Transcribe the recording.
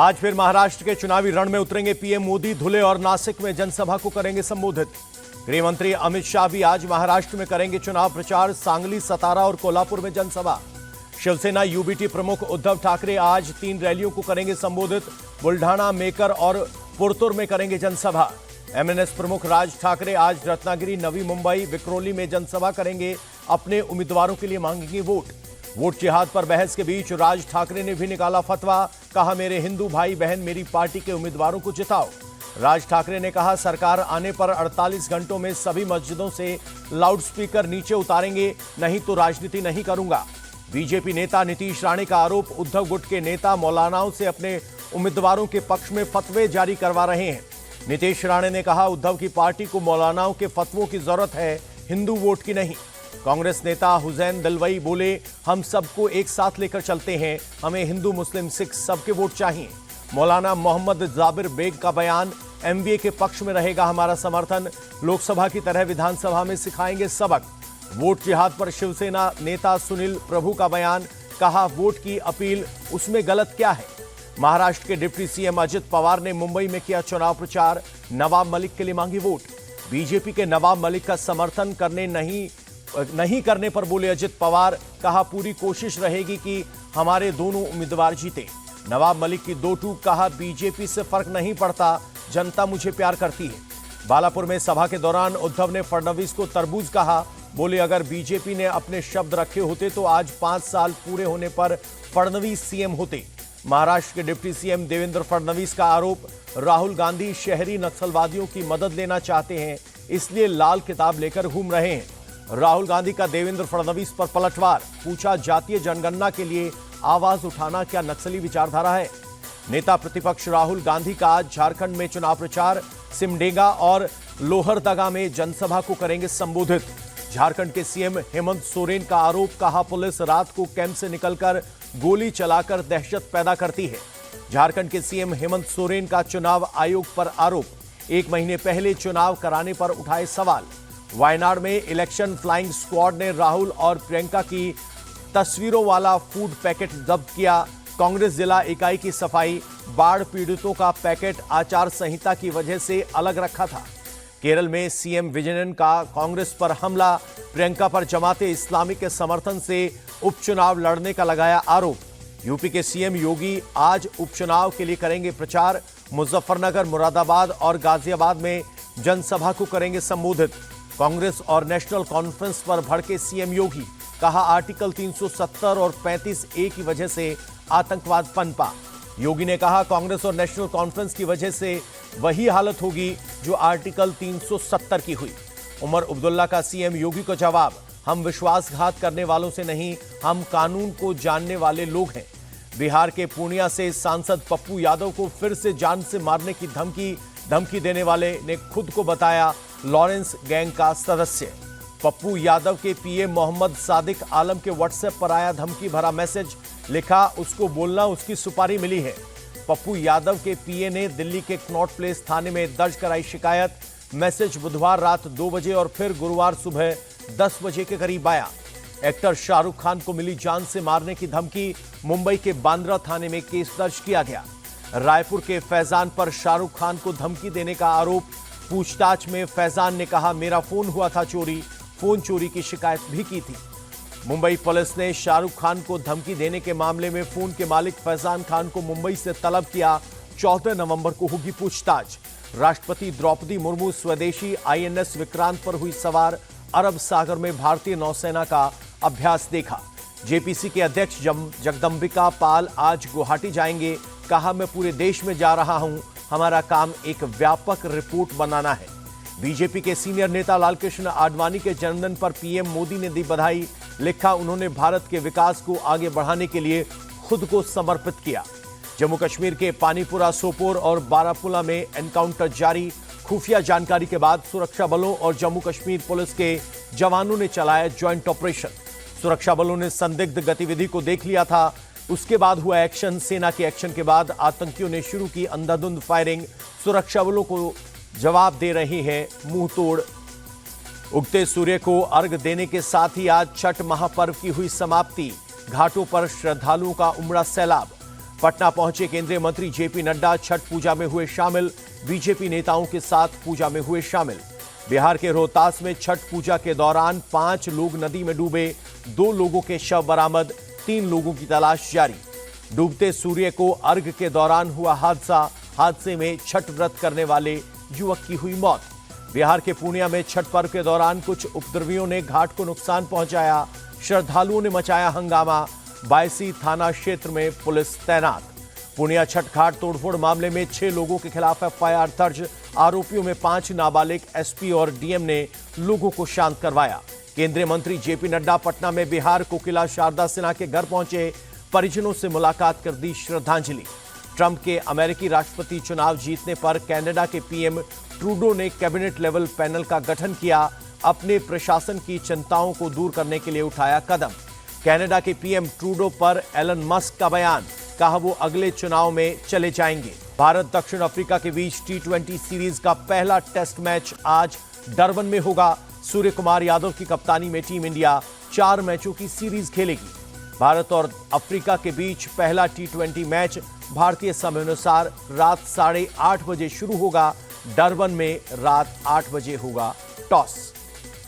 आज फिर महाराष्ट्र के चुनावी रण में उतरेंगे पीएम मोदी। धुले और नासिक में जनसभा को करेंगे संबोधित। गृह मंत्री अमित शाह भी आज महाराष्ट्र में करेंगे चुनाव प्रचार। सांगली, सतारा और कोल्हापुर में जनसभा। शिवसेना यूबीटी प्रमुख उद्धव ठाकरे आज 3 रैलियों को करेंगे संबोधित। बुल्ढाना, मेकर और पुरतूर में करेंगे जनसभा। एमएनएस प्रमुख राज ठाकरे आज रत्नागिरी, नवी मुंबई, विक्रोली में जनसभा करेंगे। अपने उम्मीदवारों के लिए मांगेंगे वोट जिहाद पर बहस के बीच राज ठाकरे ने भी निकाला फतवा। कहा, मेरे हिंदू भाई बहन मेरी पार्टी के उम्मीदवारों को जिताओ। राज ठाकरे ने कहा, सरकार आने पर 48 घंटों में सभी मस्जिदों से लाउडस्पीकर नीचे उतारेंगे, नहीं तो राजनीति नहीं करूंगा। बीजेपी नेता नीतीश राणे का आरोप, उद्धव गुट के नेता मौलानाओं से अपने उम्मीदवारों के पक्ष में फतवे जारी करवा रहे हैं। नीतीश राणे ने कहा, उद्धव की पार्टी को मौलानाओं के फतवों की जरूरत है, हिंदू वोट की नहीं। कांग्रेस नेता हुसैन दलवाई बोले, हम सबको एक साथ लेकर चलते हैं, हमें हिंदू, मुस्लिम, सिख सबके वोट चाहिए। मौलाना मोहम्मद जाबिर बेग का बयान, एमबीए के पक्ष में रहेगा हमारा समर्थन, लोकसभा की तरह विधानसभा में सिखाएंगे सबक। वोट जिहाद पर शिवसेना नेता सुनील प्रभु का बयान, कहा, वोट की अपील, उसमें गलत क्या है। महाराष्ट्र के डिप्टी सीएम अजित पवार ने मुंबई में किया चुनाव प्रचार। नवाब मलिक के लिए मांगी वोट। बीजेपी के नवाब मलिक का समर्थन नहीं करने पर बोले अजित पवार, कहा, पूरी कोशिश रहेगी कि हमारे दोनों उम्मीदवार जीते। नवाब मलिक की दो टूक, कहा, बीजेपी से फर्क नहीं पड़ता, जनता मुझे प्यार करती है। बालापुर में सभा के दौरान उद्धव ने फडणवीस को तरबूज कहा। बोले, अगर बीजेपी ने अपने शब्द रखे होते तो आज 5 साल पूरे होने पर फडणवीस सीएम होते। महाराष्ट्र के डिप्टी सीएम देवेंद्र फडणवीस का आरोप, राहुल गांधी शहरी नक्सलवादियों की मदद लेना चाहते हैं, इसलिए लाल किताब लेकर घूम रहे हैं। राहुल गांधी का देवेंद्र फडणवीस पर पलटवार, पूछा, जातीय जनगणना के लिए आवाज उठाना क्या नक्सली विचारधारा है। नेता प्रतिपक्ष राहुल गांधी का आज झारखंड में चुनाव प्रचार। सिमडेगा और लोहरदगा में जनसभा को करेंगे संबोधित। झारखंड के सीएम हेमंत सोरेन का आरोप, कहा, पुलिस रात को कैंप से निकलकर गोली चलाकर दहशत पैदा करती है। झारखंड के सीएम हेमंत सोरेन का चुनाव आयोग पर आरोप, 1 महीने पहले चुनाव कराने पर उठाए सवाल। वायनाड में इलेक्शन फ्लाइंग स्क्वाड ने राहुल और प्रियंका की तस्वीरों वाला फूड पैकेट जब्त किया। कांग्रेस जिला इकाई की सफाई, बाढ़ पीड़ितों का पैकेट आचार संहिता की वजह से अलग रखा था। केरल में सीएम विजयन का कांग्रेस पर हमला, प्रियंका पर जमाते इस्लामी के समर्थन से उपचुनाव लड़ने का लगाया आरोप। यूपी के सीएम योगी आज उपचुनाव के लिए करेंगे प्रचार। मुजफ्फरनगर, मुरादाबाद और गाजियाबाद में जनसभा को करेंगे संबोधित। कांग्रेस और नेशनल कॉन्फ्रेंस पर भड़के सीएम योगी, कहा, आर्टिकल 370 और 35A की वजह से आतंकवाद पनपा। योगी ने कहा, कांग्रेस और नेशनल कॉन्फ्रेंस की वजह से वही हालत होगी जो आर्टिकल 370 की हुई। उमर अब्दुल्ला का सीएम योगी को जवाब, हम विश्वासघात करने वालों से नहीं, हम कानून को जानने वाले लोग हैं। बिहार के पूर्णिया से सांसद पप्पू यादव को फिर से जान से मारने की धमकी देने वाले ने खुद को बताया लॉरेंस गैंग का सदस्य। पप्पू यादव के पीए मोहम्मद सादिक आलम के व्हाट्सएप पर आया धमकी भरा मैसेज, लिखा, उसको बोलना उसकी सुपारी मिली है। पप्पू यादव के पीए ने दिल्ली के कनॉट प्लेस थाने में दर्ज कराई शिकायत। मैसेज बुधवार रात 2 बजे और फिर गुरुवार सुबह 10 बजे के करीब आया। एक्टर शाहरुख खान को मिली जान से मारने की धमकी, मुंबई के बांद्रा थाने में केस दर्ज किया गया। रायपुर के फैजान पर शाहरुख खान को धमकी देने का आरोप। पूछताछ में फैजान ने कहा, मेरा फोन हुआ था चोरी, फोन चोरी की शिकायत भी की थी। मुंबई पुलिस ने शाहरुख खान को धमकी देने के मामले में फोन के मालिक फैजान खान को मुंबई से तलब किया। 14 नवंबर को होगी पूछताछ। राष्ट्रपति द्रौपदी मुर्मू स्वदेशी आईएनएस विक्रांत पर हुई सवार। अरब सागर में भारतीय नौसेना का अभ्यास देखा। जेपीसी के अध्यक्ष जगदंबिका पाल आज गुवाहाटी जाएंगे। कहा, मैं पूरे देश में जा रहा हूं, हमारा काम एक व्यापक रिपोर्ट बनाना है। बीजेपी के सीनियर नेता लालकृष्ण आडवाणी के जन्मदिन पर पीएम मोदी ने दी बधाई। लिखा, उन्होंने भारत के विकास को आगे बढ़ाने के लिए खुद को समर्पित किया। जम्मू कश्मीर के पानीपुरा, सोपोर और बारामुल्ला में एनकाउंटर जारी। खुफिया जानकारी के बाद सुरक्षा बलों और जम्मू कश्मीर पुलिस के जवानों ने चलाया ज्वाइंट ऑपरेशन। सुरक्षा बलों ने संदिग्ध गतिविधि को देख लिया था, उसके बाद हुआ एक्शन। सेना के एक्शन के बाद आतंकियों ने शुरू की अंधाधुंध फायरिंग। सुरक्षा बलों को जवाब दे रही है मुंह तोड़। उगते सूर्य को अर्घ देने के साथ ही आज छठ महापर्व की हुई समाप्ति। घाटों पर श्रद्धालुओं का उमड़ा सैलाब। पटना पहुंचे केंद्रीय मंत्री जेपी नड्डा छठ पूजा में हुए शामिल, बीजेपी नेताओं के साथ पूजा में हुए शामिल। बिहार के रोहतास में छठ पूजा के दौरान 5 लोग नदी में डूबे, 2 लोगों के शव बरामद, 3 लोगों की तलाश जारी। डूबते सूर्य को अर्घ के दौरान हुआ हादसे में छठ व्रत करने वाले युवक की हुई मौत। बिहार के पूर्णिया में छठ पर्व के दौरान कुछ उपद्रवियों ने घाट को नुकसान पहुंचाया, श्रद्धालुओं ने मचाया हंगामा, बायसी थाना क्षेत्र में पुलिस तैनात। पूर्णिया छठ घाट तोड़फोड़ मामले में 6 लोगों के खिलाफ एफआईआर दर्ज, आरोपियों में 5 नाबालिग। एसपी और डीएम ने लोगों को शांत करवाया। केंद्रीय मंत्री जेपी नड्डा पटना में बिहार कोकिला शारदा सिन्हा के घर पहुंचे, परिजनों से मुलाकात कर दी श्रद्धांजलि। ट्रंप के अमेरिकी राष्ट्रपति चुनाव जीतने पर कनाडा के पीएम ट्रूडो ने कैबिनेट लेवल पैनल का गठन किया, अपने प्रशासन की चिंताओं को दूर करने के लिए उठाया कदम। कनाडा के पीएम ट्रूडो पर एलन मस्क का बयान, कहा वो अगले चुनाव में चले जाएंगे। भारत दक्षिण अफ्रीका के बीच टी20 सीरीज का पहला टेस्ट मैच आज डरबन में होगा। सूर्य कुमार यादव की कप्तानी में टीम इंडिया 4 मैचों की सीरीज खेलेगी। भारत और अफ्रीका के बीच पहला टी20 मैच भारतीय समय अनुसार रात 8:30 बजे शुरू होगा। डरबन में रात 8 बजे होगा टॉस।